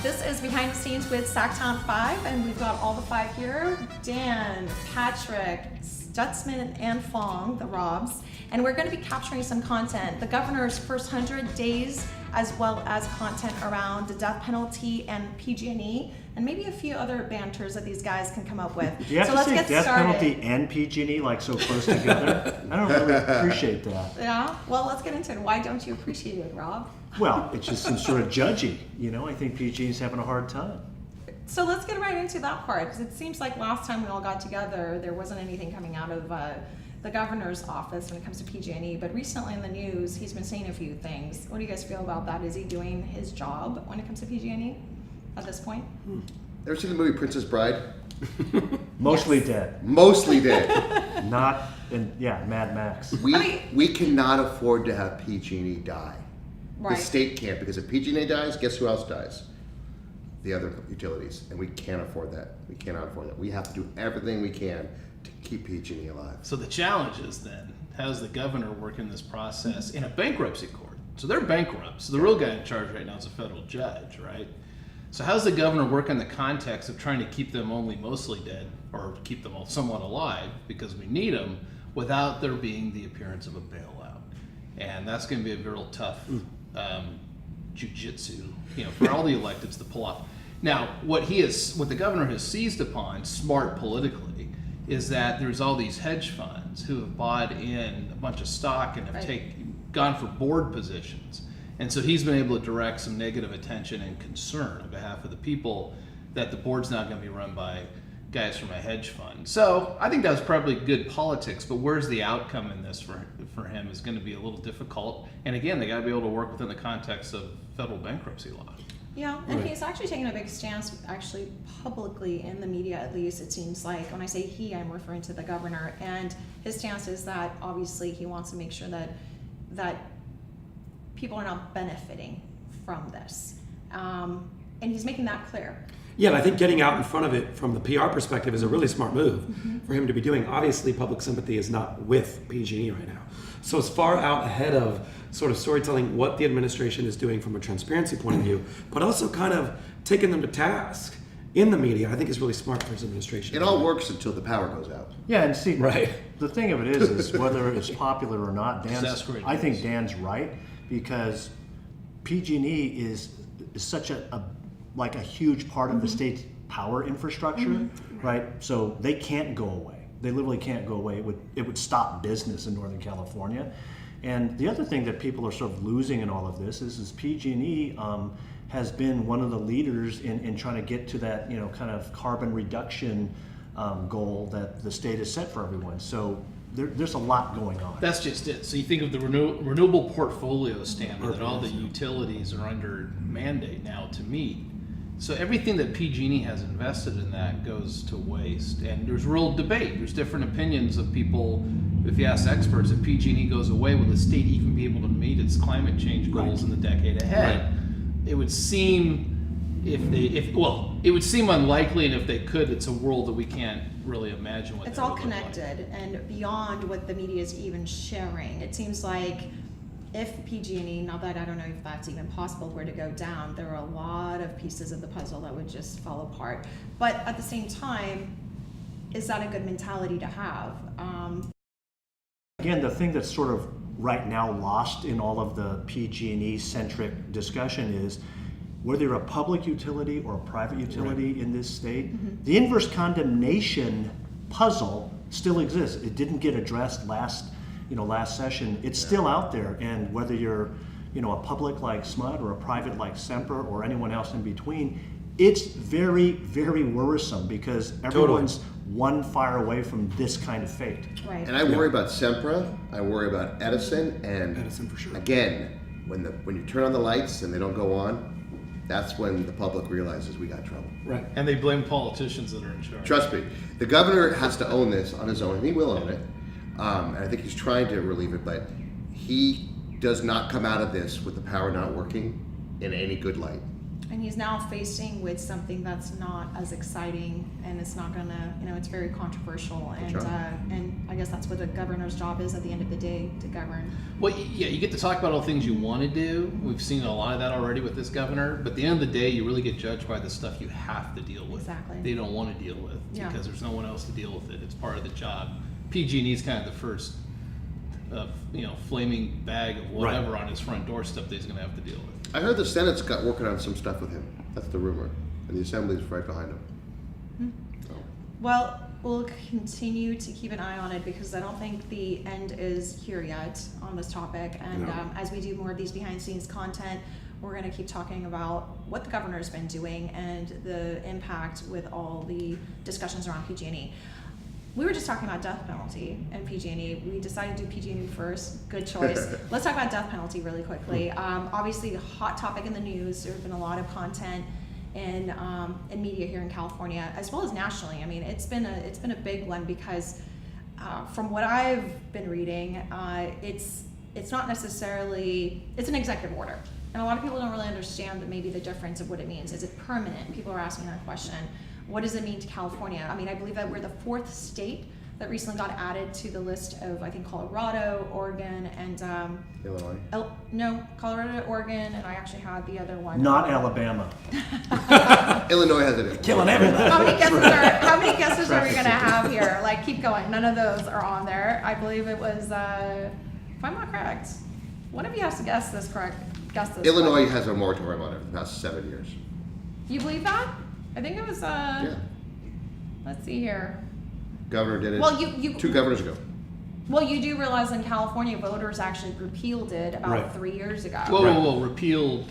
This is Behind the Scenes with SacTown5, and we've got all the five here: Dan, Patrick, Stutzman, and Fong, the Robs. And we're going to be capturing some content, the governor's first 100 days, as well as content around the death penalty and PG&E, and maybe a few other banters that these guys can come up with. Do you have so to let's say get death started. penalty and PG&E like so close together? I don't really appreciate that. Yeah, well, let's get into it. Why don't you appreciate it, Rob? Well, it just seems sort of judgy. You know, I think PG&E's having a hard time. So let's get right into that part, because it seems like last time we all got together, there wasn't anything coming out of the governor's office when it comes to PG&E, but recently in the news, he's been saying a few things. What do you guys feel about that? Is he doing his job when it comes to PG&E at this point? Ever seen the movie Princess Bride? Mostly Yes. dead. Mostly dead. Not in, Mad Max. We cannot afford to have PG&E die. Right. The state can't, because if PG&E dies, guess who else dies? The other utilities, and we can't afford that. We cannot afford that. We have to do everything we can to keep PG&E alive. So the challenge is then, how's the governor working this process in a bankruptcy court? So they're bankrupt. So the real guy in charge right now is a federal judge, right? So how's the governor work in the context of trying to keep them only mostly dead, or keep them all somewhat alive because we need them, without there being the appearance of a bailout? And that's going to be a real tough jujitsu, for all the electeds to pull off. Now, what the governor has seized upon, smart politically, is that there's all these hedge funds who have bought in a bunch of stock and have gone for board positions. And so he's been able to direct some negative attention and concern on behalf of the people that the board's not going to be run by guys from a hedge fund. So I think that was probably good politics, but where's the outcome in this for him is going to be a little difficult. And again, they got to be able to work within the context of federal bankruptcy law. Yeah, and he's actually taking a big stance, actually publicly in the media, at least it seems like. When I say he, I'm referring to the governor, and his stance is that obviously he wants to make sure that people are not benefiting from this, and he's making that clear. Yeah, and I think getting out in front of it from the PR perspective is a really smart move for him to be doing. Obviously, public sympathy is not with PG&E right now. So it's far out ahead of sort of storytelling what the administration is doing from a transparency point of view, but also kind of taking them to task in the media, I think is really smart for his administration. It all works until the power goes out. Yeah, and see, Right. the thing of it is whether it's popular or not, I think news. Dan's right, because PG&E is such a huge part of the state's power infrastructure, right? So they can't go away. They literally can't go away. It would stop business in Northern California. And the other thing that people are sort of losing in all of this is PG&E has been one of the leaders in trying to get to that kind of carbon reduction goal that the state has set for everyone. So there's a lot going on. That's just it. So you think of the renewable portfolio standard that all the utilities are under mandate now to meet. So everything that PG&E has invested in that goes to waste. And there's real debate. There's different opinions of people. If you ask experts, if PG&E goes away, will the state even be able to meet its climate change goals in the decade ahead? It would seem it would seem unlikely, and if they could, it's a world that we can't really imagine what It's that all would look like. connected and beyond what the media is even sharing. It seems like if PG&E, now that I don't know if that's even possible, were to go down, there are a lot of pieces of the puzzle that would just fall apart. But at the same time, is that a good mentality to have? Again, the thing that's sort of right now lost in all of the PG&E centric discussion is whether you're a public utility or a private utility in this state, the inverse condemnation puzzle still exists. It didn't get addressed last session. It's still out there, and whether you're a public like SMUD or a private like Semper or anyone else in between, it's very, very worrisome because everyone's one fire away from this kind of fate. Right. And I worry about Sempra, I worry about Edison, and Edison for sure. again, when you turn on the lights and they don't go on, that's when the public realizes we got trouble. Right. And they blame politicians that are in charge. Trust me, the governor has to own this on his own, and he will own it. And I think he's trying to relieve it, but he does not come out of this with the power not working in any good light. And he's now facing with something that's not as exciting, and it's not gonna, it's very controversial, and I guess that's what the governor's job is at the end of the day, to govern. Well, yeah, you get to talk about all the things you want to do. We've seen a lot of that already with this governor, but at the end of the day, you really get judged by the stuff you have to deal with. Exactly. They don't want to deal with because there's no one else to deal with it. It's part of the job. PG&E is kind of the first flaming bag of whatever on his front doorstep that he's going to have to deal with. I heard the Senate's got working on some stuff with him. That's the rumor. And the Assembly's right behind him. So. Well, we'll continue to keep an eye on it because I don't think the end is here yet on this topic. And as we do more of these behind the scenes content, we're going to keep talking about what the governor's been doing and the impact with all the discussions around PG&E. We were just talking about death penalty and PG&E. We decided to do PG&E first. Good choice. Let's talk about death penalty really quickly. Obviously, a hot topic in the news. There's been a lot of content in media here in California, as well as nationally. I mean, it's been a big one because from what I've been reading, it's not necessarily, it's an executive order. And a lot of people don't really understand maybe the difference of what it means. Is it permanent? People are asking that question. What does it mean to California? I mean, I believe that we're the 4th state that recently got added to the list of, I think, Colorado, Oregon, and Illinois? Colorado, Oregon, and I actually had the other one. Not Alabama. Illinois has it. Killing everybody. How many guesses are we going to have here? Like, keep going. None of those are on there. I believe it was, if I'm not correct, one of you has to guess this correct. Illinois has a moratorium on it for the past 7 years. You believe that? I think it was, Yeah. let's see here. Governor did it. Well, you 2 governors ago. Well, you do realize in California, voters actually repealed it about 3 years ago. Whoa, repealed.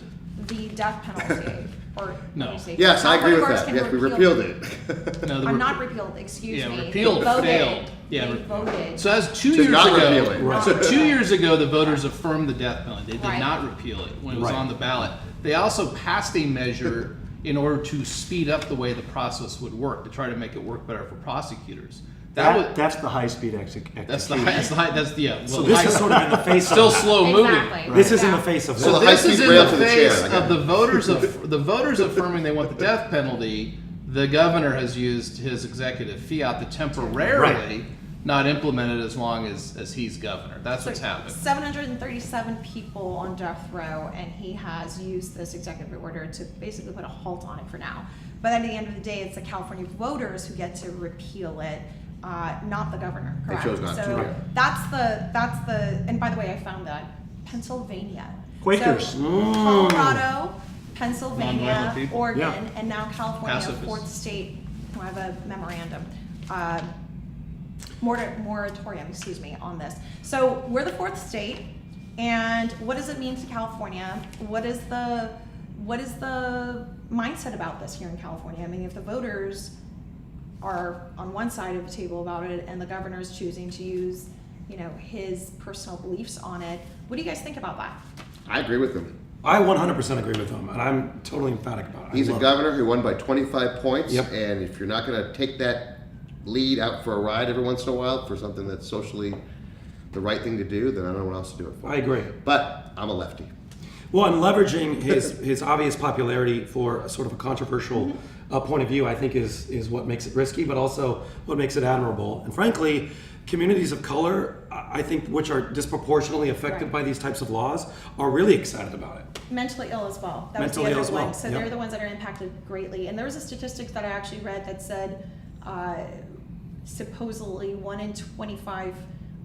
The death penalty. Or No. what do you say? Yes, I agree with California that. can Yes, we repeal repealed it. No, I'm not repealed, excuse me. repealed, They voted. failed. Yeah, They voted. So that's 2 To years not ago. repeal it. Right. So 2 years ago, the voters affirmed the death penalty. They did Right. not repeal it when it was Right. on the ballot. They also passed a measure in order to speed up the way the process would work, to try to make it work better for prosecutors. That's the high-speed execution. That's the high. So this is sort of in the face still of slow moving. Exactly. This is in Yeah. the face of So that. the This is high-speed in rail the to the face chair, I get of the voters affirming they want the death penalty. The governor has used his executive fiat to temporarily not implement it as long as he's governor. That's what's happened. 737 people on death row, and he has used this executive order to basically put a halt on it for now. But at the end of the day, it's the California voters who get to repeal it, not the governor. Correct? chose not to, so right. that's the. And by the way, I found that Pennsylvania, Quakers. so, Colorado, Pennsylvania, Nonviolent people. Oregon, Yeah. and now California, Pacifists. 4th state. I have a memorandum. Moratorium, excuse me, on this. So we're the 4th state, and what does it mean to California? What is the mindset about this here in California? I mean, if the voters are on one side of the table about it, and the governor's choosing to use, his personal beliefs on it, what do you guys think about that? I agree with him. I 100% agree with him, and I'm totally emphatic about it. He's a governor who won by 25 points. Yep. And if you're not going to take that lead out for a ride every once in a while for something that's socially the right thing to do, then I don't know what else to do it for. I agree. But I'm a lefty. Well, and leveraging his obvious popularity for sort of a controversial point of view, I think is what makes it risky, but also what makes it admirable. And frankly, communities of color, I think, which are disproportionately affected Right. by these types of laws, are really excited about it. Mentally ill as well. That Mentally was ill the as other one. well, So yep. they're the ones that are impacted greatly. And there was a statistic that I actually read that said supposedly 1 in 25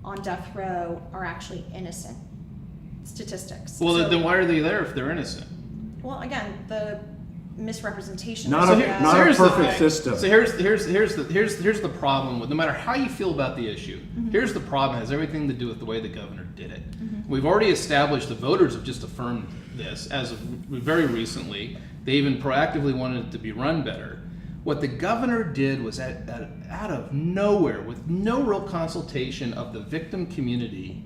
on death row are actually innocent. Statistics. Well, So- then why are they there if they're innocent? Well, again, the misrepresentation. Not of a- the- not a here's the perfect thing. system. So here's the problem with, no matter how you feel about the issue, here's the problem. It has everything to do with the way the governor did it. We've already established the voters have just affirmed this as of very recently. They even proactively wanted it to be run better. What the governor did was out of nowhere, with no real consultation of the victim community,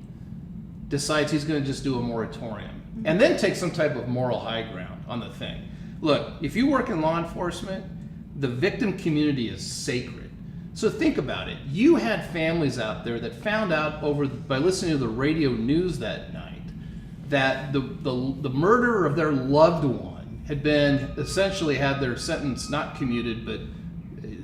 decides he's going to just do a moratorium and then take some type of moral high ground on the thing. Look, if you work in law enforcement, the victim community is sacred. So think about it. You had families out there that found out by listening to the radio news that night that the murderer of their loved one had been essentially had their sentence not commuted, but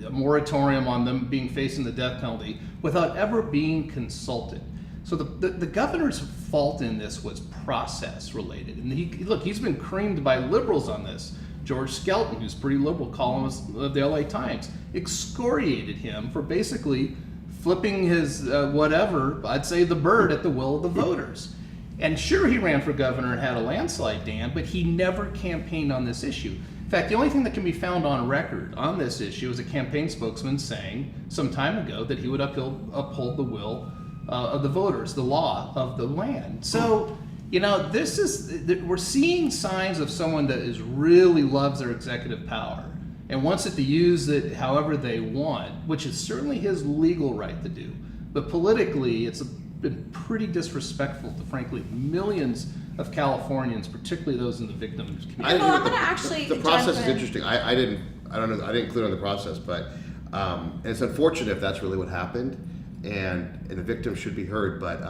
a moratorium on them being facing the death penalty without ever being consulted. So the governor's fault in this was process related. And he's been creamed by liberals on this. George Skelton, who's a pretty liberal columnist of the LA Times, excoriated him for basically flipping his whatever, I'd say the bird at the will of the voters. And sure, he ran for governor and had a landslide, Dan, but he never campaigned on this issue. In fact, the only thing that can be found on record on this issue is a campaign spokesman saying some time ago that he would uphold the will of the voters, the law of the land. So, we're seeing signs of someone that really loves their executive power and wants it to use it however they want, which is certainly his legal right to do. But politically, it's been pretty disrespectful to, frankly, millions of Californians, particularly those in the victims community. I'm gonna actually the process is jump in. interesting. I didn't include it in the process, but and it's unfortunate if that's really what happened, and the victim should be heard. But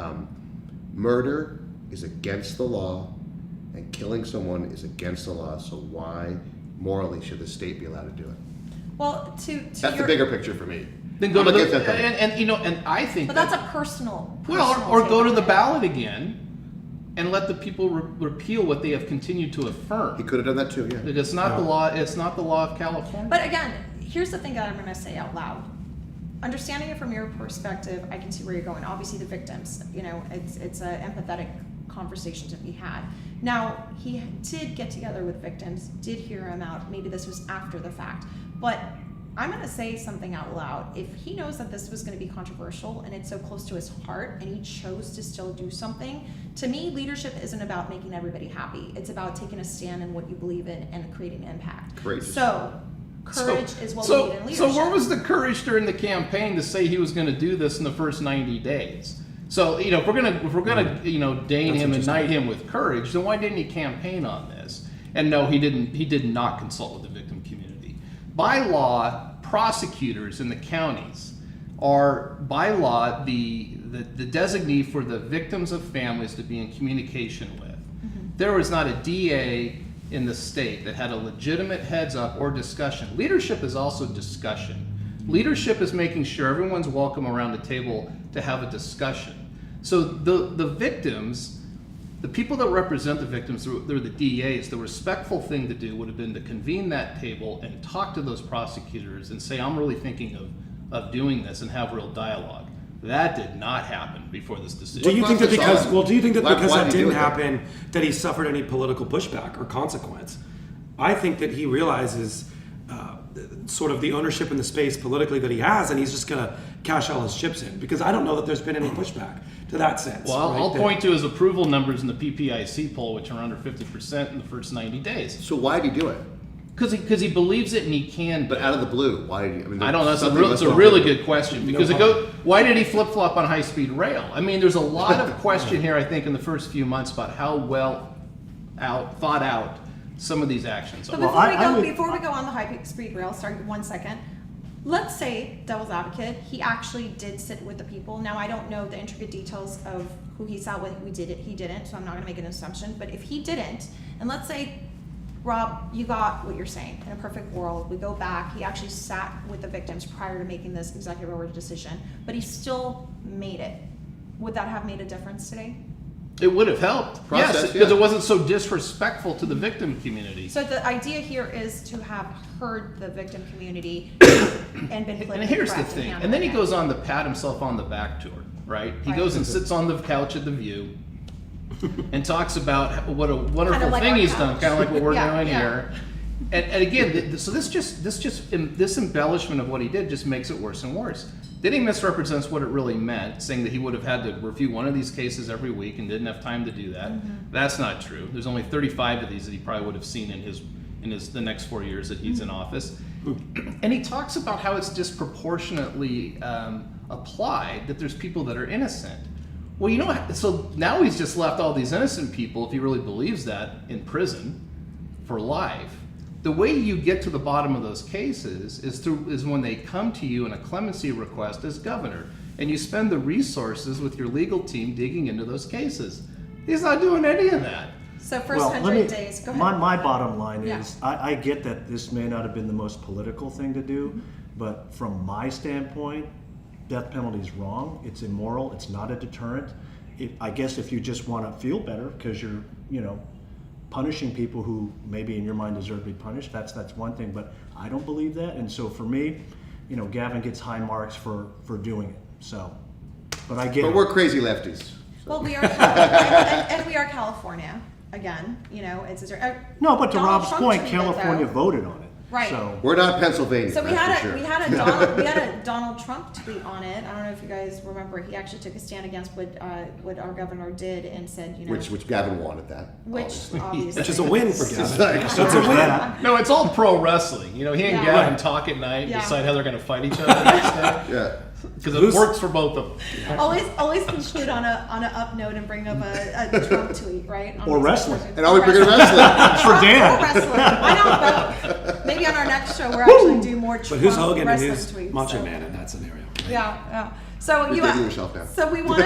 murder is against the law, and killing someone is against the law. So why morally should the state be allowed to do it? Well, That's the bigger picture for me. Then go I'm to against the, that. and I think but that's a personal or go to the takeaway. ballot again and let the people repeal what they have continued to affirm. He could have done that too. Yeah. It's not the law. It's not the law of California. But again, here's the thing that I'm going to say out loud. Understanding it from your perspective, I can see where you're going. Obviously, the victims, it's an empathetic conversation to be had. Now, he did get together with victims, did hear him out. Maybe this was after the fact. But I'm going to say something out loud. If he knows that this was going to be controversial and it's so close to his heart and he chose to still do something, to me, leadership isn't about making everybody happy. It's about taking a stand in what you believe in and creating impact. Courageous. So, courage is what we need in leadership. So where was the courage during the campaign to say he was going to do this in the first 90 days? So, if we're gonna deign him and knight him with courage, then why didn't he campaign on this? And no, he didn't. He did not consult with the victim community. By law, prosecutors in the counties are, by law, the designee for the victims of families to be in communication with. Mm-hmm. There was not a DA in the state that had a legitimate heads up or discussion. Leadership is also discussion. Leadership is making sure everyone's welcome around the table to have a discussion. So the victims, the people that represent the victims, they're the DAs. The respectful thing to do would have been to convene that table and talk to those prosecutors and say, I'm really thinking of doing this, and have real dialogue. That did not happen before this decision. Do you think that because Why that did he do didn't it happen that he suffered any political pushback or consequence? I think that he realizes sort of the ownership in the space politically that he has, and he's just going to cash all his chips in, because I don't know that there's been any pushback to that sense. Well, right? I'll point to his approval numbers in the PPIC poll, which are under 50% in the first 90 days. So why did he do it? Because he believes it and he can. But out of the blue, why did he? I don't know. It's a really good question, because why did he flip flop on high speed rail? I mean, there's a lot of question here. I think in the first few months about how well thought out some of these actions But are. before we go on the high speed rail, sorry, 1 second. Let's say, devil's advocate, he actually did sit with the people. Now, I don't know the intricate details of who he sat with, he didn't, so I'm not going to make an assumption. But if he didn't, and let's say, Rob, you got what you're saying. In a perfect world, we go back, he actually sat with the victims prior to making this executive order decision, but he still made it. Would that have made a difference today? It would have helped, yes, because it wasn't so disrespectful to the victim community. So the idea here is to have heard the victim community and been And here's the thing, and then he goes on to pat himself on the back tour, right? He Right. goes and sits on the couch at the View and talks about what a wonderful Kinda like thing our he's done, couch. kind of like what we're Yeah, doing yeah. here. And again, so this embellishment of what he did just makes it worse and worse. Then he misrepresents what it really meant, saying that he would have had to review one of these cases every week and didn't have time to do that. Mm-hmm. That's not true. There's only 35 of these that he probably would have seen in the next 4 years that he's in office. And he talks about how it's disproportionately applied, that there's people that are innocent. Well, so now he's just left all these innocent people, if he really believes that, in prison for life. The way you get to the bottom of those cases is when they come to you in a clemency request as governor, and you spend the resources with your legal team digging into those cases. He's not doing any of that. So first Well, 100 days, go ahead. my bottom line Yeah. is, I get that this may not have been the most political thing to do, Mm-hmm. but from my standpoint, death penalty is wrong, it's immoral, it's not a deterrent. I guess if you just want to feel better because you're, punishing people who maybe in your mind deserve to be punished, that's one thing, but I don't believe that, and so for me, Gavin gets high marks for doing it, so, but I get But it. we're crazy lefties. Well, we are, and we are California, again, it's a. No, but to Donald Rob's Trump point, tweeted, California though. voted on it. Right. So, We're not Pennsylvania. So we that's had for a sure. we had a Donald Trump tweet on it. I don't know if you guys remember. He actually took a stand against what our governor did and said, Which Gavin wanted that. which obviously Which is a win for Gavin. That's That's a win. No, it's all pro wrestling. He and Yeah. Gavin Right. talk at night, Yeah. decide how they're going to fight each other the next day. Yeah. Because it Who's- works for both of them. Always conclude on a up note and bring up a Trump tweet, right? On Or these wrestling. questions. And always bring it wrestling. for Dan. Or wrestling. Why not both? Maybe on our next show we'll actually do more But Trump who's Hogan and wrestling who's tweets. Macho so. Man in that scenario? Yeah. So You're digging yourself down. So we want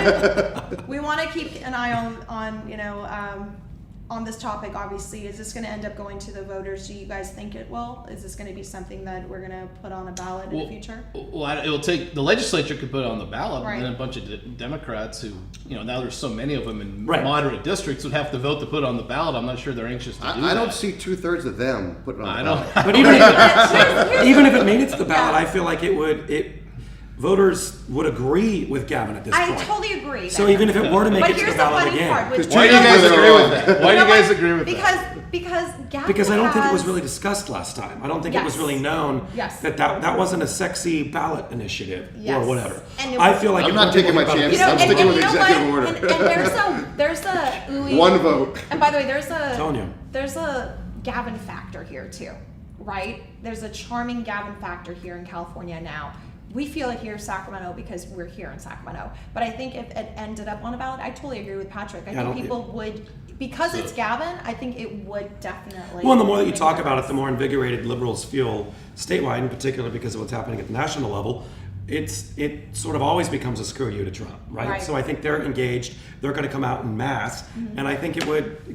to keep an eye on this topic. Obviously, is this going to end up going to the voters? Do you guys think it will? Is this going to be something that we're going to put on a ballot in the future? Well, it will take the legislature could put it on the ballot, Right. and then a bunch of Democrats who, now there's so many of them in Right. moderate districts would have to vote to put it on the ballot. I'm not sure they're anxious to do that. I don't see 2/3 of them putting it on I the don't. ballot. But even Here's even if it made it to the ballot, Yeah. I feel like voters would agree with Gavin at this I point. totally agree. So there. even if it were to make But it to here's the the ballot funny again, part, which Why do you guys Two agree with thirds. that? Why do you guys agree with because that? because Gavin because I don't think it was has- really discussed last time. I don't think it was Yes. really known Yes. that wasn't a sexy ballot initiative or Yes. whatever. And it I was- feel like I'm if not we're taking my talking about- chances. I'm and sticking with you know executive what? order. And there's a ooey. One vote. And by the way, there's Telling you. a Gavin factor here too, right? There's a charming Gavin factor here in California now. We feel it here in Sacramento because we're here in Sacramento. But I think if it ended up on a ballot, I totally agree with Patrick. I Yeah, I think don't- people would, because it's Gavin, I think it would definitely. Well, and the more that you make a talk about it, difference. the more invigorated liberals feel statewide, in particular because of what's happening at the national level. It sort of always becomes a screw you to Trump, right? Right. So I think they're engaged. They're going to come out in mass, and I think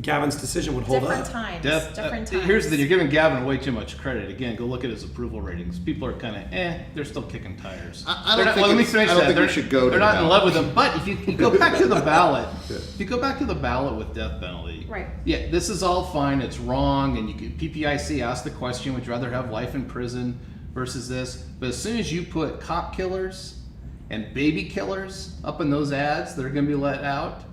Gavin's decision would hold Different up. times. Death- Different times. Here's the thing: you're giving Gavin way too much credit. Again, go look at his approval ratings. People are kind of, they're still kicking tires. I don't They're not- think let me it's- finish I don't that. think we They're- should go to They're the not in ballot. love with him. But if you go back to the ballot, if you go back to the ballot with death penalty, Right. Yeah, this is all fine. It's wrong, and you could PPIC ask the question: would you rather have life in prison versus this? But as soon as you put cop killers and baby killers up in those ads that are going to be let out,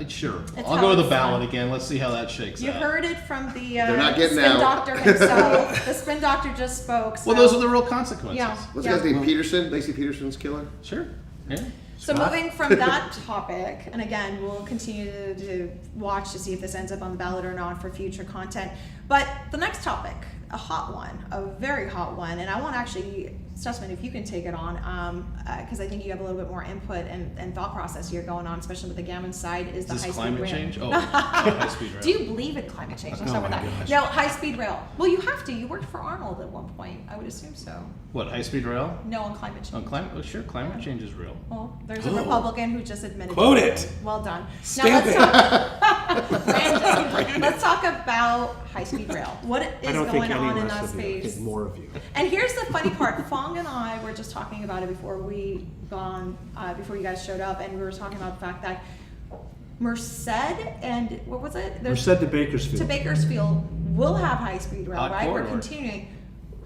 sure, It's I'll how go to the it's ballot done. again. Let's see how that shakes You out. heard it from the They're not getting spin out. doctor himself. The spin doctor just spoke. So. Well, those are the real consequences. Yeah. What's the guy's name? Peterson? Lacey Peterson's killer? Sure. Yeah. So moving from that topic, and again, we'll continue to watch to see if this ends up on the ballot or not for future content. But the next topic, a hot one, a very hot one, and I want actually, Stutzman, if you can take it on, because I think you have a little bit more input and thought process here going on, especially with the Gammon side, is the Is this high-speed climate rail. change? Oh, high-speed rail. Do you believe in climate change? Let's Oh start with my that. gosh. No, high-speed rail. Well, you have to. You worked for Arnold at one point. I would assume so. What, high-speed rail? No, on climate change. On climate? Oh, sure, climate change is real. Well, there's a Oh. Republican who just admitted Quote to it. Well done. Stamp now let's talk about high-speed rail. What is I don't think going any on in less that of you, I space? think more of you. And here's the funny part. Fong and I were just talking about it before before you guys showed up, and we were talking about the fact that Merced and what was it? Merced to Bakersfield. To Bakersfield will have high-speed rail, Hot right? corridor. We're continuing.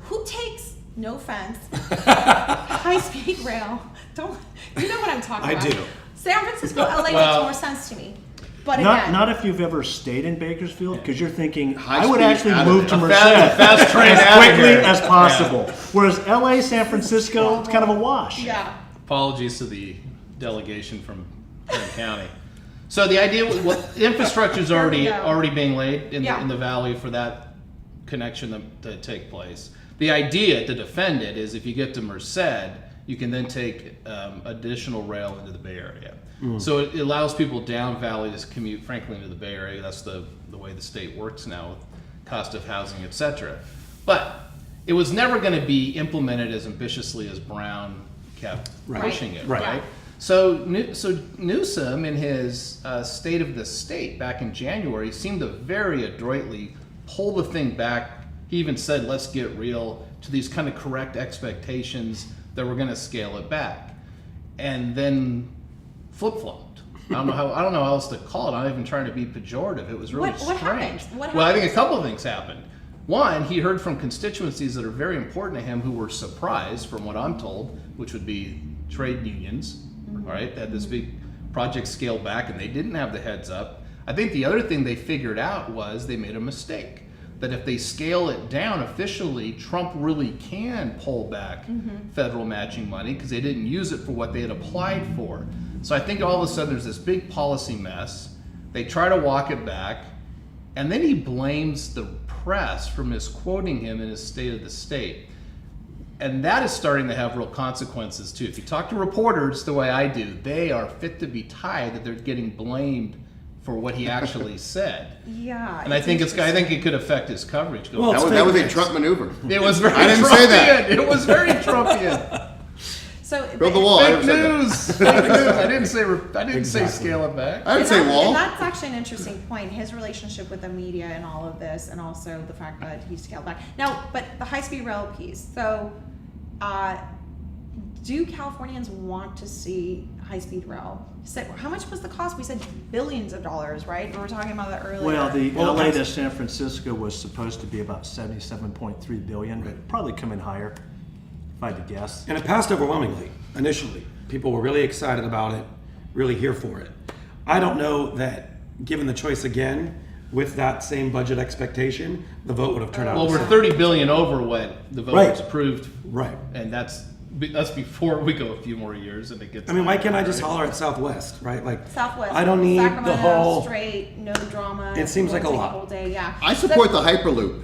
Who takes, no offense, high-speed rail? Don't you know what I'm talking I about? do. San Francisco, LA Well- makes more sense to me. But again, Not if you've ever stayed in Bakersfield, because you're thinking, High I would speed actually out of move it. to A Merced fast train as out of quickly here. as possible. Whereas LA, San Francisco, it's kind of a wash. yeah. Apologies to the delegation from Kern County. So the idea, infrastructure is There we already go. being laid in, Yeah. in the valley for that connection to take place. The idea to defend it is if you get to Merced, you can then take additional rail into the Bay Area. So it allows people down valley to commute, frankly, into the Bay Area. That's the way the state works now with cost of housing, etc. But it was never going to be implemented as ambitiously as Brown kept Right. pushing it, Right. right? So Newsom, in his State of the State back in January, seemed to very adroitly pull the thing back. He even said, "Let's get real," to these kind of correct expectations that we're going to scale it back, and then flip-flopped. I don't know how else to call it. I'm not even trying to be pejorative. It was really What strange. happened? Well, I think a couple of things happened. One, he heard from constituencies that are very important to him who were surprised, from what I'm told, which would be trade unions, right? They had this big project scaled back and they didn't have the heads up. I think the other thing they figured out was they made a mistake. That if they scale it down officially, Trump really can pull back federal matching money because they didn't use it for what they had applied for. So I think all of a sudden there's this big policy mess. They try to walk it back, and then he blames the press for misquoting him in his State of the State. And that is starting to have real consequences too. If you talk to reporters the way I do, they are fit to be tied that they're getting blamed for what he actually said. Yeah. And I think it could affect his coverage. Well, That was a Trump maneuver. It was very I didn't Trumpian. say that. It was very Trumpian. So Build the wall. I Fake never said that. news. Fake news. I didn't say Exactly. scale it back. I didn't say wall. And that's actually an interesting point. His relationship with the media and all of this, and also the fact that he scaled back. Now, but the high-speed rail piece. So, do Californians want to see high-speed rail? So, how much was the cost? We said billions of dollars, right? We were talking about that earlier. Well, the Well, LA to that's- San Francisco was supposed to be about 77.3 billion, but probably come in higher, if I had to guess. And it passed overwhelmingly initially. People were really excited about it, really here for it. I don't know that, given the choice again, with that same budget expectation, the vote would have turned out Well, the we're same. 30 billion over what the voters Right. approved, Right. and that's before we go a few more years and it gets. I mean, why can't I just holler at Southwest, right? Like, Southwest. I don't need Sacramento, the whole. straight, no drama. It seems like a Won't take lot. whole day, yeah. I support the Hyperloop.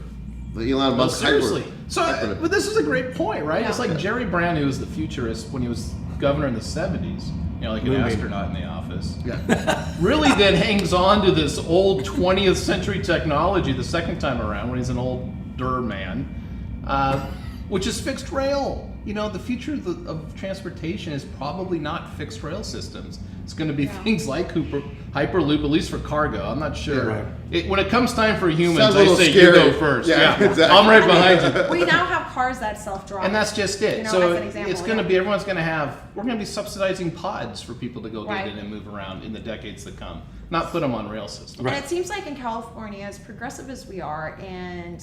The Elon Well, Musk seriously. Hyperloop. So, but this is a great point, right? Yeah. It's like Jerry Brown, who was the futurist when he was governor in the 70s, like an Moonbeam. astronaut in the office. Yeah. Really then hangs on to this old 20th century technology the second time around when he's an older man, which is fixed rail. The future of transportation is probably not fixed rail systems. It's going to be things like Hyperloop, at least for cargo. I'm not sure. Yeah, right. When it comes time for humans, Sounds a I little say scary. you go first. Yeah, exactly. I'm right behind you. We now have cars that self-drive. And that's just it. You know, So as an example, it's going to yeah. be, we're going to be subsidizing pods for people to go get Right. in and move around in the decades to come, not put them on rail systems. And it seems like in California, as progressive as we are, and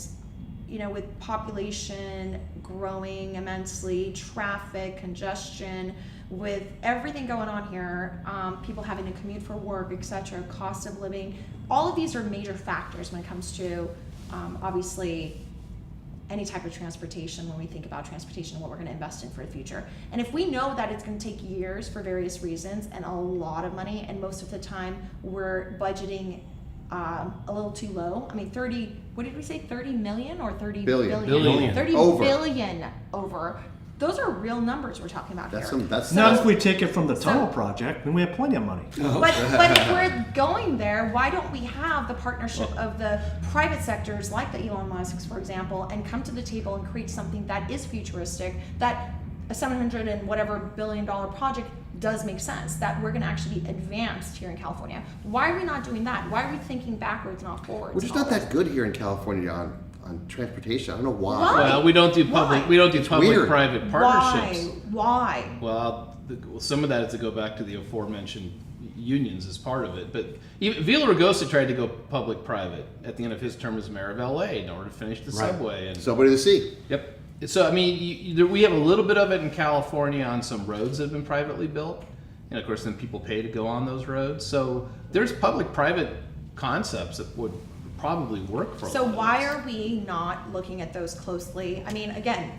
with population growing immensely, traffic, congestion, with everything going on here, people having to commute for work, etc., cost of living, all of these are major factors when it comes to, obviously, any type of transportation when we think about transportation and what we're going to invest in for the future. And if we know that it's going to take years for various reasons and a lot of money, and most of the time we're budgeting a little too low. I mean, 30, what did we say, 30 million or 30 Billion. Billion. 30 Over. billion over. Those are real numbers we're talking about here. That's Now, if we take it from the So- tunnel project, then we have plenty of money. But if we're going there, why don't we have the partnership of the private sectors like the Elon Musk's, for example, and come to the table and create something that is futuristic, that a $700 and whatever billion project does make sense, that we're going to actually be advanced here in California. Why are we not doing that? Why are we thinking backwards, not forwards? We're just not that good here in California on transportation. I don't know why. Why? Well, we don't do Why? public weird. private partnerships. Why? Well, some of that is to go back to the aforementioned unions as part of it. But even Villaraigosa tried to go public-private at the end of his term as mayor of LA in order to finish the Right. subway. And Somebody to see. Yep. So, I mean, we have a little bit of it in California on some roads that have been privately built. And of course, then people pay to go on those roads. So there's public-private concepts that would probably work for a So lot of why us. are we not looking at those closely? I mean, again,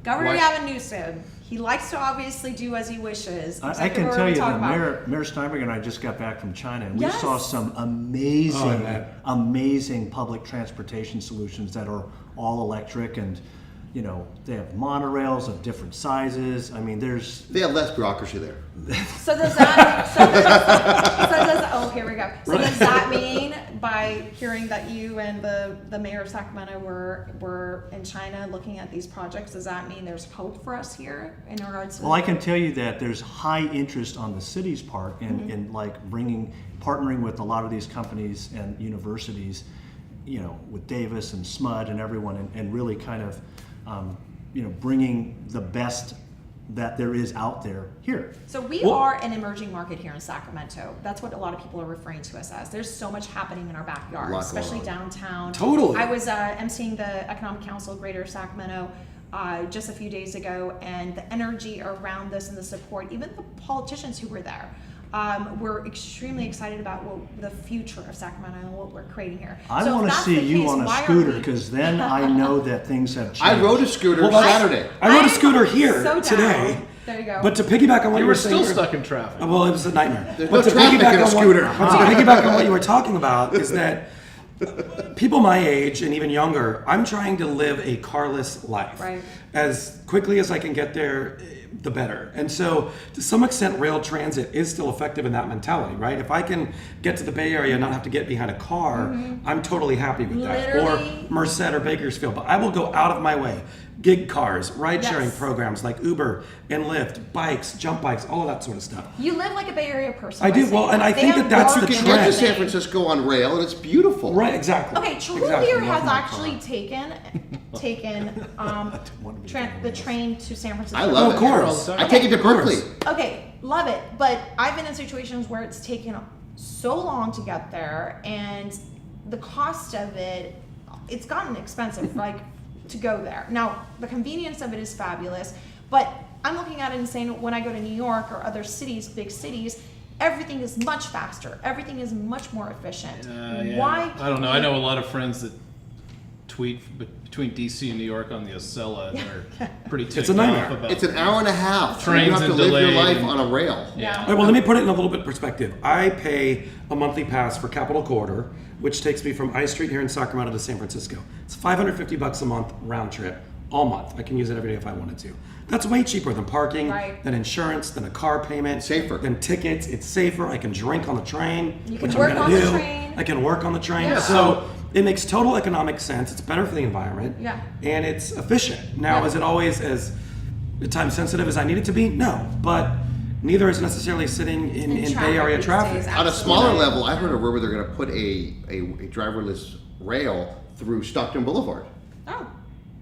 Governor Why- Gavin Newsom, he likes to obviously do as he wishes. I except can for tell what you we talk that about. Mayor Steinberg and I just got back from China, and we Yes. saw some Oh, I amazing, bet. amazing public transportation solutions that are all electric, and they have monorails of different sizes. I mean, there's They have less bureaucracy there. Oh, here we go. So does that mean by here hearing that you and the mayor of Sacramento were in China looking at these projects. Does that mean there's hope for us here in regards to? Well, I can tell you that there's high interest on the city's part in like partnering with a lot of these companies and universities, you know, with Davis and SMUD and everyone, and really kind of, you know, bringing the best that there is out there here. So we are an emerging market here in Sacramento. That's what a lot of people are referring to us as. There's so much happening in our backyard, especially downtown. Totally. I was emceeing the Economic Council of Greater Sacramento just a few days ago, and the energy around this and the support, even the politicians who were there, we're extremely excited about the future of Sacramento and what we're creating here. I So if want to that's see the you case, on a why scooter, aren't we- because then I know that things have changed. I rode a scooter Well, Saturday. I rode a I'm scooter here so down. today. There you go. But to piggyback on what You you were were saying, still stuck in traffic. well, it was a nightmare. There's But no to traffic piggyback in a on scooter. But to piggyback on what you were talking about is that people my age and even younger, I'm trying to live a carless life. Right. As quickly as I can get there, the better. And so, to some extent, rail transit is still effective in that mentality, right? If I can get to the Bay Area and not have to get behind a car, I'm totally happy with that. Literally. Or Merced or Bakersfield. But I will go out of my way. Gig cars, ride-sharing Yes. programs like Uber and Lyft, bikes, jump bikes, all of that sort of stuff. You live like a Bay Area person. I do. say Well, and that. I They think have that that's You the can trend. get to San Francisco on rail, and it's beautiful. Right, exactly. Okay, Trulier Exactly. has my actually taken the train to San Francisco. I love Of it. course. I take it to Berkeley. Okay, love it. But I've been in situations where it's taken so long to get there, and the cost of it's gotten expensive, like to go there. Now, the convenience of it is fabulous, but I'm looking at it and saying when I go to New York or other cities, big cities, everything is much faster. Everything is much more efficient. Yeah. Why? I don't know. I know a lot of friends that tweet between DC and New York on the Acela, and they're pretty ticked a nightmare. off about It's an hour and a half. Trains you have to and live your delayed life and- on a rail. Yeah. All right, well, let me put it in a little bit of perspective. I pay a monthly pass for Capitol Corridor, which takes me from I Street here in Sacramento to San Francisco. It's $550 a month round trip, all month. I can use it every day if I wanted to. That's way cheaper than parking, Right. than insurance, than a car payment, Safer. than tickets. It's safer. I can drink on the train, You can which work I'm on gonna the do. train. I can work on the train. Yeah. So it makes total economic sense. It's better for the environment. Yeah. And it's efficient. Now, Yeah. is it always as time sensitive as I need it to be? No, but neither is necessarily sitting in Bay Area these traffic. days, On a absolutely. smaller level, I heard a rumor they're going to put a driverless rail through Stockton Boulevard. Oh,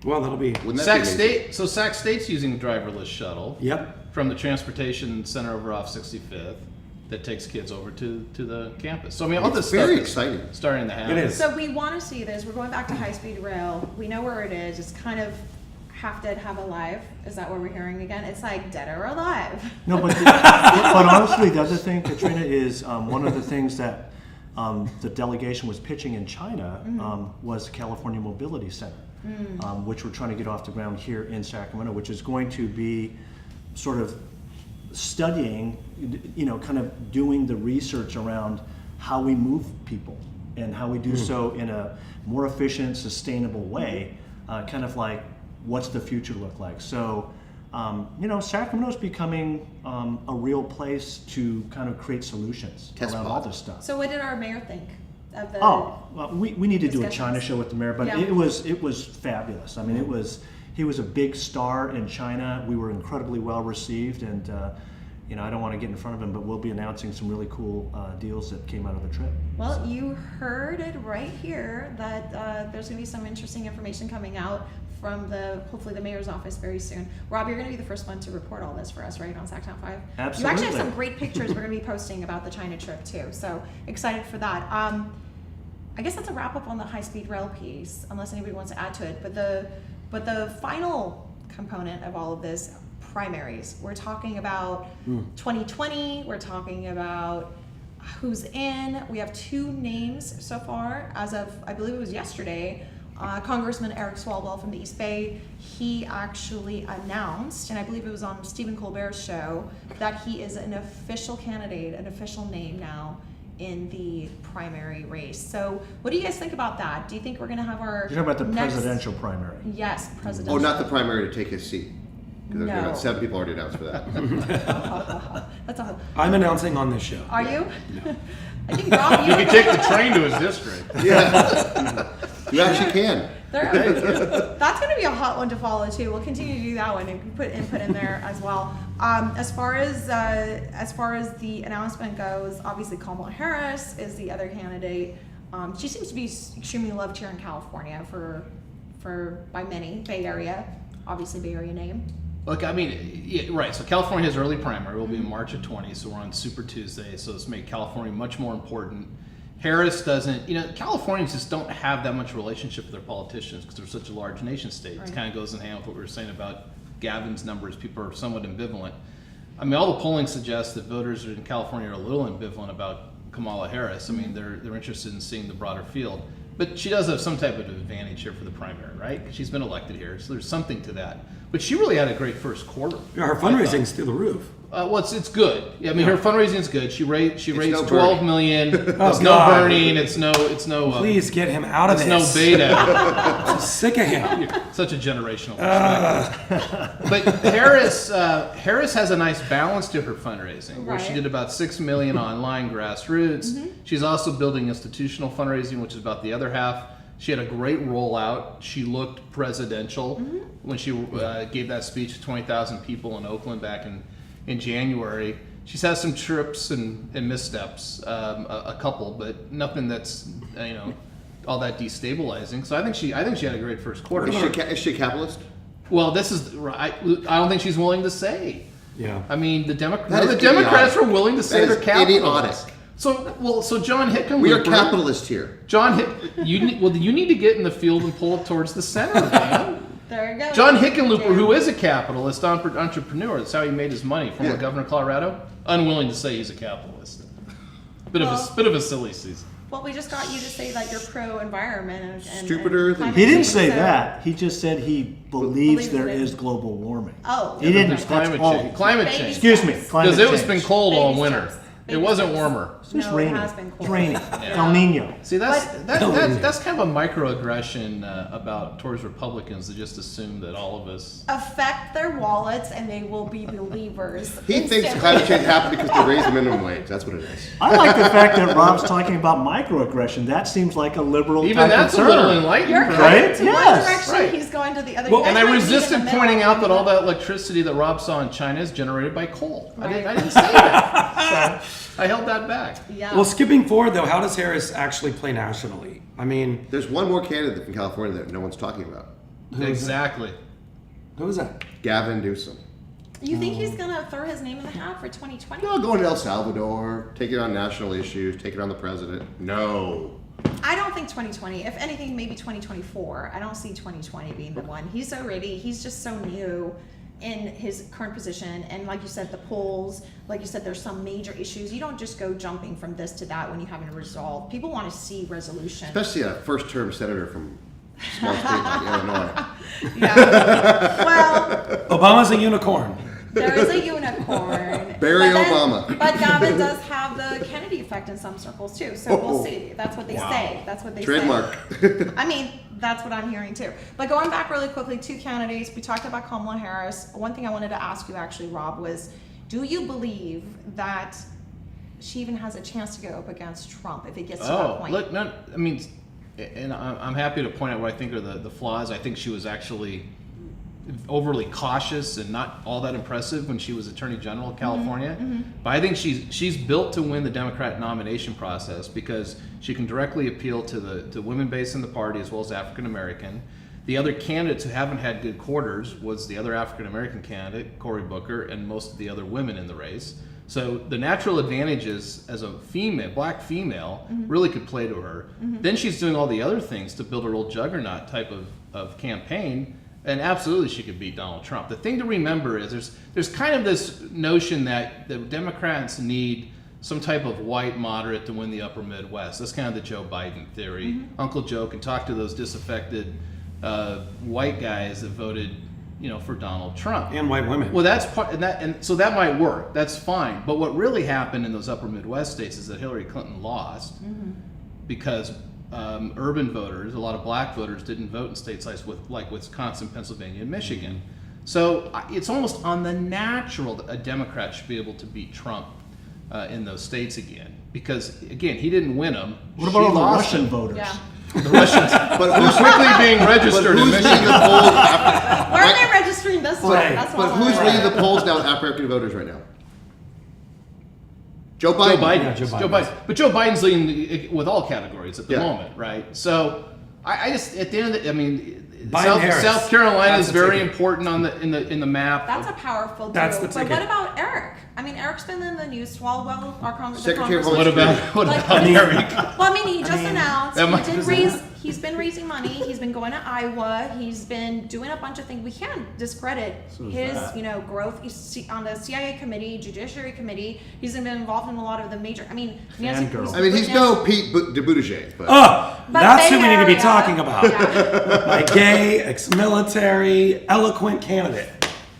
Well, that'll be. Wouldn't that Sac be amazing? State. So Sac State's using a driverless shuttle Yep. from the transportation center over off 65th that takes kids over to the campus. So I mean, all It's this very stuff is exciting. starting to happen. It is. so we want to see this. We're going back to high-speed rail. We know where it is. It's kind of half dead, half alive. Is that what we're hearing again? It's like dead or alive. No, but honestly, the other thing, Katrina, is one of the things that the delegation was pitching in China was the California Mobility Center, which we're trying to get off the ground here in Sacramento, which is going to be sort of studying, you know, kind of doing the research around how we move people and how we do so in a more efficient, sustainable way, kind of like what's the future look like. So, you know, Sacramento's becoming a real place to kind of create solutions Test around pod. all this stuff. So what did our mayor think of the? Oh, well, we need to do a China discussions? show with the mayor, but Yeah. it was fabulous. I mean, he was a big star in China. We were incredibly well received, and you know, I don't want to get in front of him, but we'll be announcing some really cool deals that came out of the trip. Well, you heard it right here that there's going to be some interesting information coming out from hopefully the mayor's office very soon. Rob, you're going to be the first one to report all this for us, right, on SacTown5? You actually have Absolutely. some great pictures we're going to be posting about the China trip too. So excited for that. I guess that's a wrap up on the high-speed rail piece, unless anybody wants to add to it. But the final component of all of this, primaries. We're talking about 2020. We're talking about who's in. We have 2 names so far as of, I believe it was yesterday. Congressman Eric Swalwell from the East Bay, he actually announced, and I believe it was on Stephen Colbert's show, that he is an official candidate, an official name now in the primary race. So what do you guys think about that? Do you think we're going to have our You're talking about the next- presidential primary. Yes, presidential. Oh, not the primary to take his seat. Because No. 7 people already announced for that. That's a whole. I'm announcing on this show. Are you? I think Rob, You can take the train to his district. Yeah, you actually can. That's going to be a hot one to follow too. We'll continue to do that one and put input in there as well. As far as the announcement goes, obviously Kamala Harris is the other candidate. She seems to be extremely loved here in California by many. Bay Area, obviously Bay Area name. Look, I mean, yeah, right. So California has early primary. Will be in March of 20. So we're on Super Tuesday. So it's made California much more important. Harris doesn't, Californians just don't have that much relationship with their politicians because they're such a large nation state. Right. It kind of goes in hand with what we were saying about Gavin's numbers. People are somewhat ambivalent. I mean, all the polling suggests that voters in California are a little ambivalent about Kamala Harris. I mean, they're interested in seeing the broader field. But she does have some type of advantage here for the primary, right? She's been elected here, so there's something to that. But she really had a great first quarter. Yeah, her fundraising's through the roof. Well, it's good. Yeah, I mean, her fundraising's good. She raised no 12 million. It's no God. burning. It's no. Please get him out of It's this. no beta. I'm sick of him. You're such a generational perspective. But Harris has a nice balance to her fundraising, where she Right. did about 6 million online grassroots. She's also building institutional fundraising, which is about the other half. She had a great rollout. She looked presidential when she gave that speech to 20,000 people in Oakland back in January. She's had some trips and missteps, a couple, but nothing that's all that destabilizing. So I think she had a great first quarter. Is she a capitalist? Well, this is I don't think she's willing to say. Yeah. I mean, the That is Democrats idiotic. were willing to say That they're is capitalists. idiotic. So John Hickenlooper. We are capitalists here. You need to get in the field and pull it towards the center, man. There you go. John Hickenlooper, who is a capitalist entrepreneur, that's how he made his money, former Yeah. governor of Colorado, unwilling to say he's a capitalist. Bit of a silly season. Well, we just got you to say that you're pro-environment and Stupider than- climate He didn't change, say so- that. He just said he believes there that it- is global warming. Oh. He didn't. There's That's climate all. change. Climate Baby change. Excuse me. steps. Climate Because it was change. been cold all Baby winter. steps. It Baby wasn't steps. warmer. It's just No, it raining. has been cold. It's raining. El Nino. See, that's kind of a microaggression towards Republicans to just assume that all of us. Affect their wallets and they will be believers. He thinks instantly. climate change happened because they raised the minimum wage. That's what it is. I like the fact that Rob's talking about microaggression. That seems like a liberal Even type that's a concern. little enlightened, You're right? going Right? to Yes. one direction, Right. he's going to the other. Well, You guys And I might meet in the resisted middle. pointing out that all that electricity that Rob saw in China is generated by coal. Right. I didn't say that. So I held that back. Yeah. Well, skipping forward though, how does Harris actually play nationally? I mean, There's one more candidate from California that no one's talking about. Exactly. who is that? Gavin Newsom. You think he's going to throw his name in the hat for 2020? No, going to El Salvador, take it on national issues, take it on the president. No. I don't think 2020. If anything, maybe 2024. I don't see 2020 being the one. He's just so new in his current position. And like you said, the polls, like you said, there's some major issues. You don't just go jumping from this to that when you haven't resolved. People want to see resolution. Especially a first-term senator from a small state like Illinois. Yeah. Well, Obama's a unicorn. there is a unicorn. Bury But Obama. But Gavin does have the Kennedy effect in some circles too. So we'll Oh. see. That's what they say. That's what they Trademark. say. I mean, that's what I'm hearing too. But going back really quickly, two candidates. We talked about Kamala Harris. One thing I wanted to ask you actually, Rob, was do you believe that she even has a chance to go up against Trump if it gets to that point? Look, no, I mean, and I'm happy to point out what I think are the flaws. I think she was actually overly cautious and not all that impressive when she was Attorney General of California. But I think she's built to win the Democrat nomination process because she can directly appeal to women based in the party as well as African American. The other candidates who haven't had good quarters was the other African American candidate, Cory Booker, and most of the other women in the race. So the natural advantages as a female, black female, really could play to her. Then she's doing all the other things to build a real juggernaut type of campaign. And absolutely, she could beat Donald Trump. The thing to remember is there's kind of this notion that the Democrats need some type of white moderate to win the upper Midwest. That's kind of the Joe Biden theory. Uncle Joe can talk to those disaffected white guys that voted, for Donald Trump. And white women. Well, that's part, and so that might work. That's fine. But what really happened in those upper Midwest states is that Hillary Clinton lost because urban voters, a lot of black voters, didn't vote in states like Wisconsin, Pennsylvania, and Michigan. So it's almost on the natural that a Democrat should be able to beat Trump. in those states again. Because again, he didn't win them. What about all the Russian voters? Yeah. The Russians But who's quickly being registered in who's leading Michigan. the polls? After, Where are they registering this time? Right. That's what but I wanna who's know. leading the polls now with African voters right now? Joe Biden. Joe Biden. Yeah, Joe Joe Biden. Biden. But Joe Biden's leading with all categories at the Yeah. moment, right? So I just at the end of the, I mean, Biden-Harris. South Carolina That's is the very ticket. important on the in the map. That's a powerful deal. That's the but ticket. what about Eric? I mean, Eric's been in the news. Swalwell, our Secretary of congressman. Homeland what Like, about Eric? Well, I mean, he just announced that might- he's been raising money. He's been going to Iowa. He's been doing a bunch of things. We can't discredit So is his, that. growth. He's on the CIA committee, Judiciary Committee. He's been involved in a lot of the major. I mean, Nancy Fangirl. I mean, he's no Pete Buttigieg, but Oh, But that's Bay who we need to be Area, talking about. yeah. My gay, ex-military, eloquent candidate.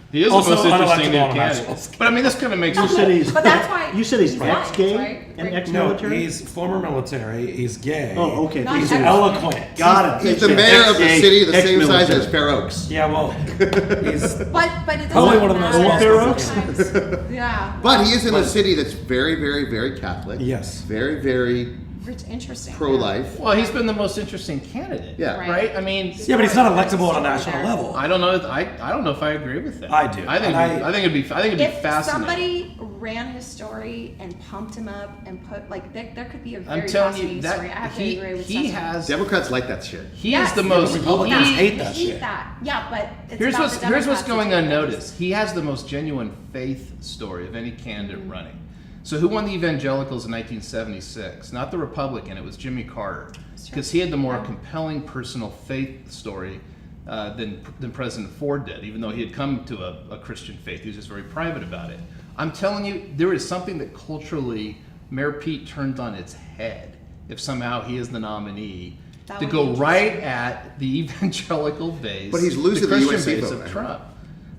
He is Also the most interesting unelectable new on candidate. nationals. But I mean, this kind of makes You said he's. But that's why You said he's he's ex-gay lying, right? and Right. No, ex-military. he's former military. He's gay. Oh, okay. Not He's ex- eloquent. Got it. he's the mayor of the Ex-gay, city the same size ex-military. as Fair Oaks. Yeah, well, he's But it doesn't Probably one of the most matter well-spoken. sometimes. Yeah. But he is in a city that's very, very, very Catholic. Yes. Very, very It's interesting. pro-life. Well, he's been the most interesting candidate. Yeah. Right. I mean, yeah, but he's not electable on a national level. I don't know. I don't know if I agree with that. I do. I think. And I think it'd be If fascinating. somebody ran his story and pumped him up and put like there could be a very I'm telling fascinating you story. I that have to he agree with he Cecil. has Democrats like that shit. he Yes. is the Yeah, most. but Republicans he- hate that Hate shit. that. Yeah, but it's Here's about what's the here's what's Democrats going to take unnoticed. He has the most genuine faith story of any candidate running. So who won the evangelicals in 1976? Not the Republican. It was Jimmy Carter, because he had the more compelling personal faith story than President Ford did. Even though he had come to a Christian faith, he was just very private about it. I'm telling you, there is something that culturally Mayor Pete turns on its head if somehow he is the nominee. That To would go be right at the evangelical base, But he's losing the Christian USC base vote, of I Trump.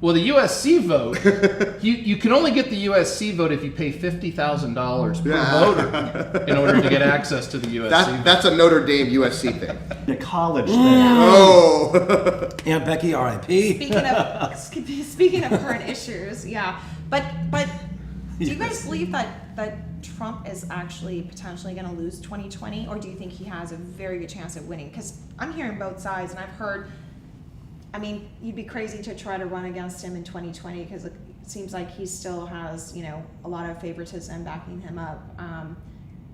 Well, the USC vote, you can only get the USC vote if you pay $50,000 per Yeah. voter in order to get access to the USC vote. That's a Notre Dame USC thing. The college thing. Oh. Aunt Becky, R.I.P. speaking of current issues, yeah. But do you guys believe that Trump is actually potentially going to lose 2020, or do you think he has a very good chance of winning? Because I'm hearing both sides, and I've heard. I mean, you'd be crazy to try to run against him in 2020 because it seems like he still has, a lot of favoritism backing him up.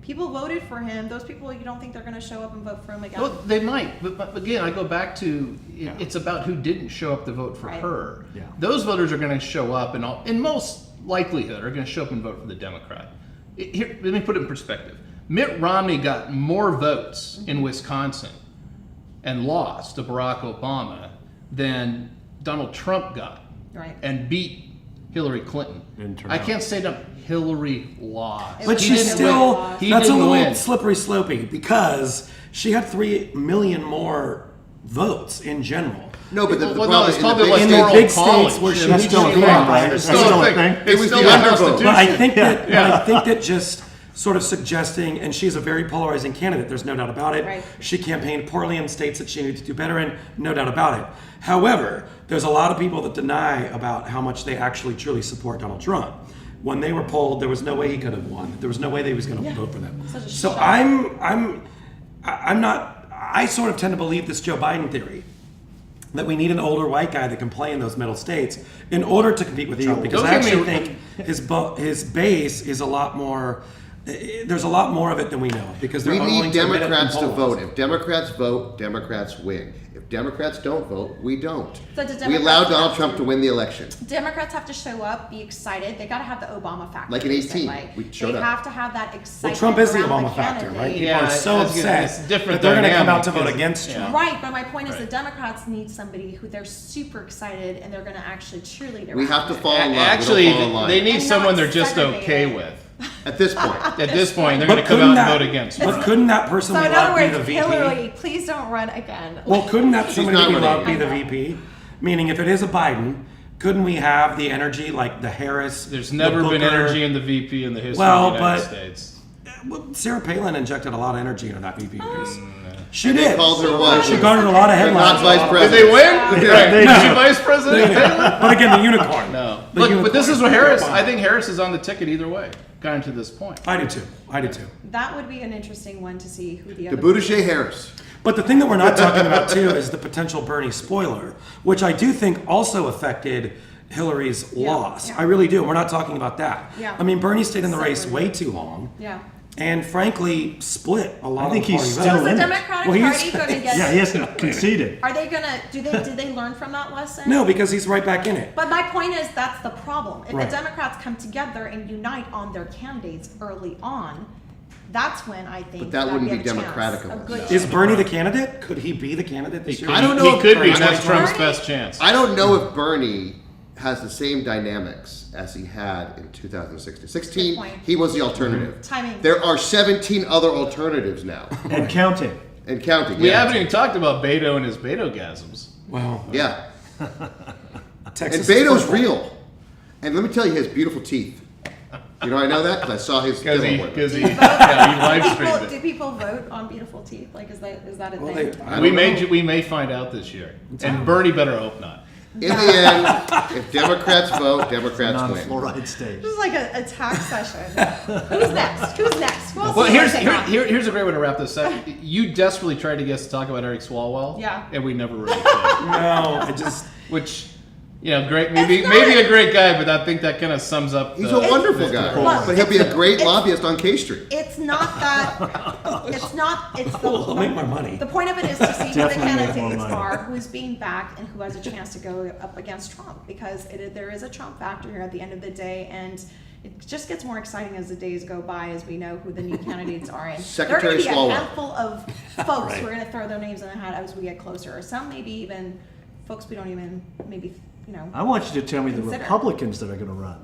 People voted for him. Those people, you don't think they're going to show up and vote for him again? Well, they might, but again, I go back to it's about who didn't show up to vote for Right. her. Yeah. Those voters are going to show up, and in most likelihood, are going to show up and vote for the Democrat. Here, let me put it in perspective. Mitt Romney got more votes in Wisconsin and lost to Barack Obama than Donald Trump got, Right. and beat Hillary Clinton. Didn't turn I out. can't say that Hillary lost. But He she's didn't still, win. He that's a didn't little win. slippery slopey because she had 3 million more votes in general. No, but the Well, no, problem it's is called in the the big In the electoral big college. states where Yeah, she That's was still a thing, right? It's That's still still a a thing. thing. It It's was still the a undervote. constitution. But I think that, Yeah. but I think that just sort of suggesting, and she's a very polarizing candidate. There's no doubt about it. Right. She campaigned poorly in states that she needed to do better in. No doubt about it. However, there's a lot of people that deny about how much they actually truly support Donald Trump. When they were polled, there was no way he could have won. There was no way that he was going to vote for them. Such a So shock. I'm not. I sort of tend to believe this Joe Biden theory. That we need an older white guy that can play in those middle states in order to compete with Trump, because Don't I get me- actually think his base is a lot more. There's a lot more of it than we know because they're We unwilling need to admit it in Democrats to polls. vote. If Democrats vote, Democrats win. If Democrats don't vote, we don't. So do We Democrats allowed have Donald to- Trump to win the election. Democrats have to show up, be excited. They got to have the Obama factor. Like in 18, basically. we showed they up. have to have that Well, excitement. Trump is the around Obama factor, right? candidate. People Yeah, are so it's upset different that they're going to come dynamic out to vote because- against yeah. Trump. Right, but my point is Right. the Democrats need somebody who they're super excited and they're going to actually cheerlead around. We have to it. fall in line. We don't Actually, fall in line. they need And someone not they're just segregated. okay with. At this point. At this point, they're But going to come couldn't out and that- vote against. But couldn't that person So we in other love be words, the VP? Hillary, please don't run again. Well, couldn't that She's somebody not we running. love be the I know. VP? Meaning, if it is a Biden, couldn't we have the energy like the Harris? There's the never been Booker? energy in the VP in the history Well, of the United but- States. Well, Sarah Palin injected a lot of energy into that VP race. She They did. called her what? She garnered a lot of They're headlines. not vice Did president. they win? Right. they Is she did. vice president? But again, the unicorn. No. The Look, but unicorn. this is what Harris. I think Harris is on the ticket either way. gotten to this point. I do too. I do too. That would be an interesting one to see who the The other. Buttigieg Harris. But the thing that we're not talking about too is the potential Bernie spoiler, which I do think also affected Hillary's loss. yeah. I really do. We're not talking about that. Yeah. I mean, Bernie stayed in the race Separately. way too long, Yeah. and frankly, split a lot I think of the he's party still So vote. is the in it. Democratic Well, he's- Party going to get? Yeah, he hasn't conceded. Are they gonna? Did they learn from that lesson? No, because he's right back in it. But my point is that's the problem. If Right. the Democrats come together and unite on their candidates early on, that's when I think. But that wouldn't we be have a democratic chance, a of good us. Is chance. Bernie the candidate? Could he be the candidate this year? I don't know He if could be, Bernie- and that's Trump's Bernie- best chance. I don't know if Bernie has the same dynamics as he had in 2016. 16, Good point. he was the alternative. Timing. There are 17 other alternatives now, And counting. and counting. We yeah. haven't even talked about Beto and his Beto-gasms. Well, Yeah, and Texas. Beto's football. real. And let me tell you, he has beautiful teeth. You know, I know that because I saw his Because demo with him. he live Do streamed do it. people vote on beautiful teeth? Like, is that a Well, thing? I We don't know. may find out this year, and Bernie better hope not. In the end, if Democrats vote, Democrats On a win. fluoride stage. This is like a tax session. Who's next? Who's next? Who else Well, do you here's wanna take on? here's a great way to wrap this up. You desperately tried to get us to talk about Eric Swalwell, Yeah. and we never really could. No, I just. Which, great, maybe It's maybe not- a great guy, but I think that kind of sums up. He's the- a wonderful the- guy, Look, but he'll be a great it's- lobbyist on K Street. It's not that. It's not. It's the. I'll make more money. The point of it is to see who the Definitely make more candidates money. are, who's being backed, and who has a chance to go up against Trump. Because there is a Trump factor here at the end of the day, and it just gets more exciting as the days go by, as we know who the new candidates are. And Secretary there are going to be Swalwell. a handful of folks Right. who are going to throw their names in the hat as we get closer. Or some maybe even folks we don't even I want you to tell me the Consider. Republicans that are going to run.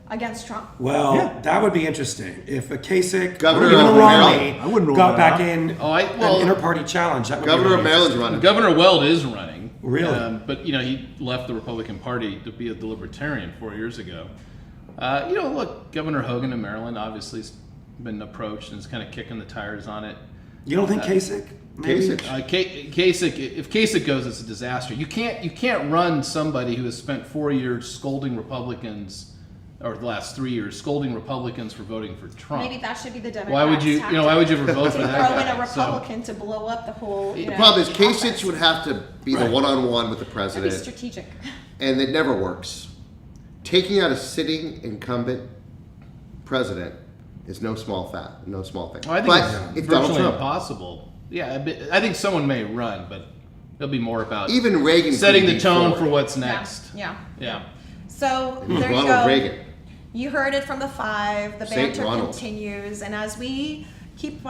against Trump. Well, Yeah. that would be interesting if a Kasich Governor or even a of Romney Maryland. I wouldn't rule got that back out. in Oh, well- an inter-party challenge. That would Governor be of really Maryland's interesting. running. Governor Weld is running. Really? But he left the Republican Party to be a libertarian 4 years ago. Look, Governor Hogan of Maryland obviously has been approached and is kind of kicking the tires on it. You don't think Kasich? Maybe? Kasich. Kasich, if Kasich goes, it's a disaster. You can't run somebody who has spent 4 years scolding Republicans, or the last 3 years scolding Republicans for voting for Trump. Maybe that should be the Democrats. Why would you ever vote for to that throw in guy? a Republican to blow up the whole. The problem is process. Kasich would have to be the Right. one-on-one with the That'd be president, strategic. and it never works. Taking out a sitting incumbent president is no small thing. I think But it's it's Donald virtually Trump. impossible. Yeah, I think someone may run, but it'll be more about Even Reagan setting couldn't the be tone forward. for what's Yeah, next. Yeah. Yeah. So there you Ronald go. Reagan. You heard it from the five. The Saint banter Ronald. continues, and as we keep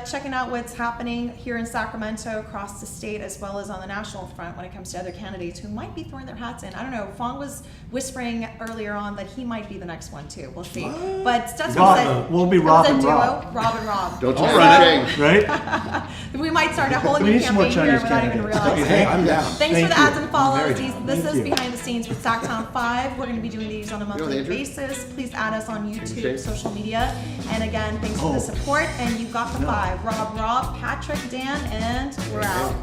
checking out what's happening here in Sacramento, across the state, as well as on the national front when it comes to other candidates who might be throwing their hats in. I don't know. Fong was whispering earlier on that he might be the next one too. We'll see. But Stutzman Rob, said we'll be it was Rob a and duo. Rob. Rob and Rob. Don't All you right. change. Right? We might start a whole We new need some more campaign here Chinese without even candidates. realizing. Hey, I'm down. Thanks Thank for the you. ads and follows. Very This Thank is you. behind the scenes with SacTown5. We're going to be doing these on a monthly Andrew? basis. Please add us on YouTube, Shane? social media. And again, thanks for the support. And you've got the five. Rob, Patrick, Dan, and we're out.